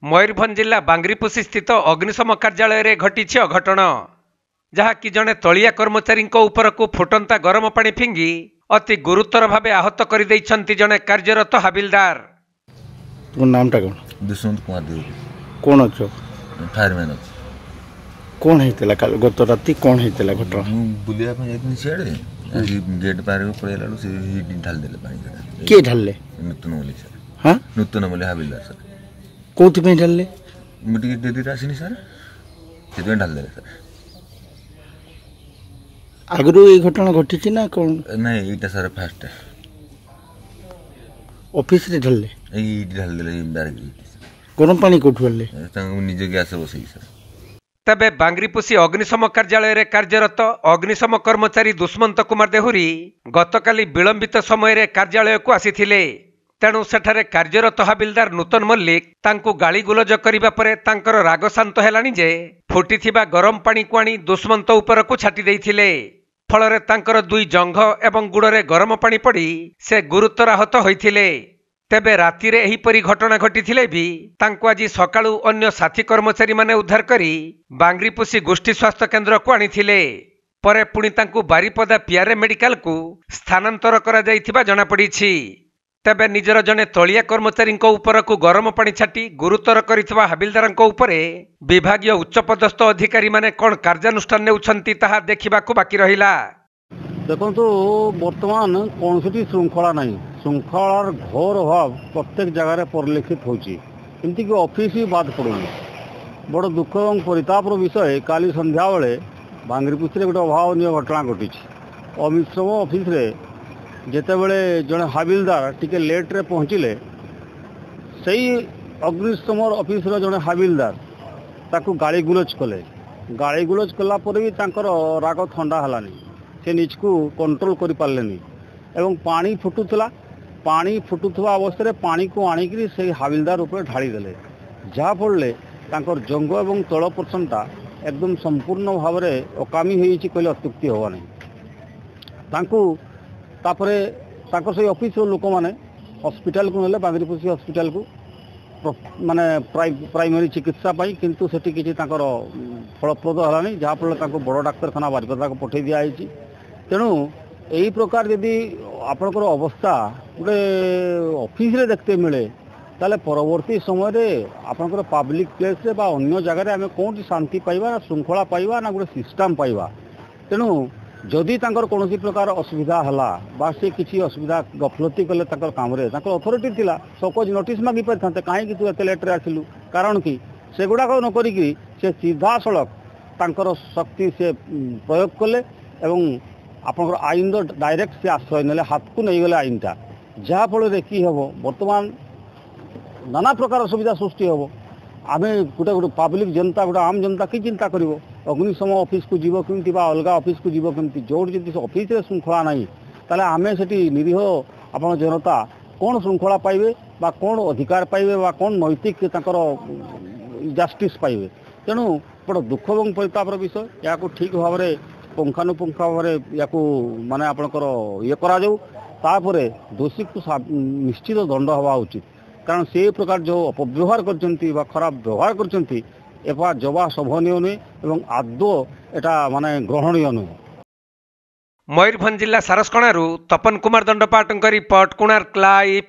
मयूरभंज जिला बांग्रिपोषी स्थित अग्निशम कार्यालय रे घटी अघटन जहाँकि जड़े तलिया कर्मचारी उपरकू फुटंता गरम पानी फिंगी अति गुरुतर भाव आहत कर जड़े कार्यरत हाबिलदार। नाम टा कौन? दुष्यंत कुमार देव। कौन अच्छो? फायरमैन अच्छे। कौन होता गत राति कौन होता घटना? बुलिया सियाड़े गेट पार पड़ेगा ढाल देले पानी। किए ढाले? नूतन मल्लिक सर। हाँ नूतन मल्लिक हाबिलदार सर। कौन ढाले? मुझे डेरी आसनी सर से ढाल देले सर। आगु ये घटना घटी ना कौन? नहीं ये सर फास्ट ऑफिस रे ढाले ढाल देले गरम पानी कौट ढाले निज गैस बसई सर। तबे बांग्रिपोषी अग्निशम कार्यालय रे कार्यरत अग्निशम कर्मचारी दुष्मंत कुमार देहुरी गतकाली विलंबित समय कार्यालय को आसीथिले। तेणु सेठारे कार्यरत हाबिलदार नूतन मल्लिक तांकु गाली गुलज करिबा परे तांकर राग शांत हेलानी जे फुटिथिबा गरम पानी को आनी दुष्मंत उपरकू छाटी देइथिले। फलरे तांकर दुई जंघ एवं गुड़रे गरम पानी पड़ी से गुरुतर आहत होइथिले। तेबे रातिरे एहीपरी घटना घटिथिले भी तांको आज सकाळू अन्य साथी कर्मचारी माने उद्धार करी बांग्रिपोषी गोष्ठी स्वास्थ्य केन्द्र को आनिथिले। परे पुणी तांको बारिपदा पीआरए मेडिकल को स्थानांतर करा जाइथिबा जणा पड़िछि। तेबे निजर जने तलिया कर्मचारी उपरकू गरम पानी छाटी गुरुतर करिथिबा हाबिलदारଙ୍କ उपरे विभागीय उच्चपदस्थ अधिकारी माने कोन कार्यानुष्ठान नेउछंती ताहा देखिबाकू बाकी रहिला। देखो बर्तमान कौन श्रृंखला नहीं, श्रृंखलार घोर अभाव प्रत्येक जगार परिलक्षित होमती कि ऑफिस ही बाद पड़ूनी। बड़ दुख और परितापर विषय काली संध्या बेले बांग्रिपोषी गोटे अभावन घटना घटी। अग्निशम ऑफिस रे जेतेबेले जड़े हाबिलदार टिके लेट रे पहुँचले से अग्निशम ऑफिस रो जड़े हाबिलदार ताकू गाड़ी गुलज कले। गाड़ी गुलज कलापर भी तांकर राग ठंडा हलानी, से निजकू कंट्रोल कर पारे एवं पानी फुटुला। पानी फुटुवा अवस्था पानी को आणिकी से हाबिलदार उपर ढाड़ी देले, जहाँफल तांकर जंग एवं तल पोर्सनटा एकदम संपूर्ण भाव में अकामी होती कहले अत्युक्ति होगा नहीं। तापर से ऑफिस लोक मैंने हॉस्पिटल को नेले, बांग्रिपोषी हॉस्पिटल को माने प्राइमरी चिकित्सा पाई, किंतु सेठी किछि तांकर फलप्रद हलानी, जहाँफल बड़ डाक्तरखाना बारिपदा को पठे दिखाई। तेणु यही प्रकार यदि आपणकर अवस्था गोटे ऑफिस रे देखते मिले ताले परवर्ती समय रे आपणकर पब्लिक प्लेस रे बा अन्य जगह आम कौन शांति पाइबा ना श्रृंखला पाइबा ना गोटे सिस्टम पाइबा। तेणु जदि तांकर कौन प्रकार असुविधा हला बा से किसी असुविधा गफलती कले तांकर काम रे तांकर अथॉरिटी थिला सकोज नोटिस मागी पारथांते कहीं तू एते लेट रे आसिलु, कारण कि से गुड़ाक न करिकी से सीधा सड़क तांकर शक्ति से प्रयोग कले एवं आपंकर आईन डायरेक्ट से आश्रय ने हाथ को नहीं गले आईनटा, जहाँफल कि हम बर्तमान नाना प्रकार असुविधा सृष्टि हम। आम गोटे गोटे पब्लिक जनता गोटे आम जनता कि चिंता कर अग्निशम ऑफिस को जीव केमती अलग ऑफिस को जीव केमती जो ऑफिस रे श्रृंखला नहीं ताले आमे सेठी निरीह आपण जनता कौन श्रृंखला पाइबे बा कौन अधिकार पाइबे बा कौन नैतिक तांकर जस्टिस पाइबे। तेणु बड़ दुख और परितापर विषय या ठीक भाव में पुंखानुपुंख भाव या माने आपणकर ये करा जाऊ, तापरे दोषी को निश्चित दंड हवा उचित, कारण से प्रकार जो अपव्यवहार करचंती बा खराब व्यवहार करचंती एपा जवा शोभनीय नुहे एवं आदौ एटा माने ग्रहणीय नुहे। मयूरभंज जिला सारसकणारू तपन कुमार दंडपाटଙ୍କ रिपोर्ट कोणार्क लाइव।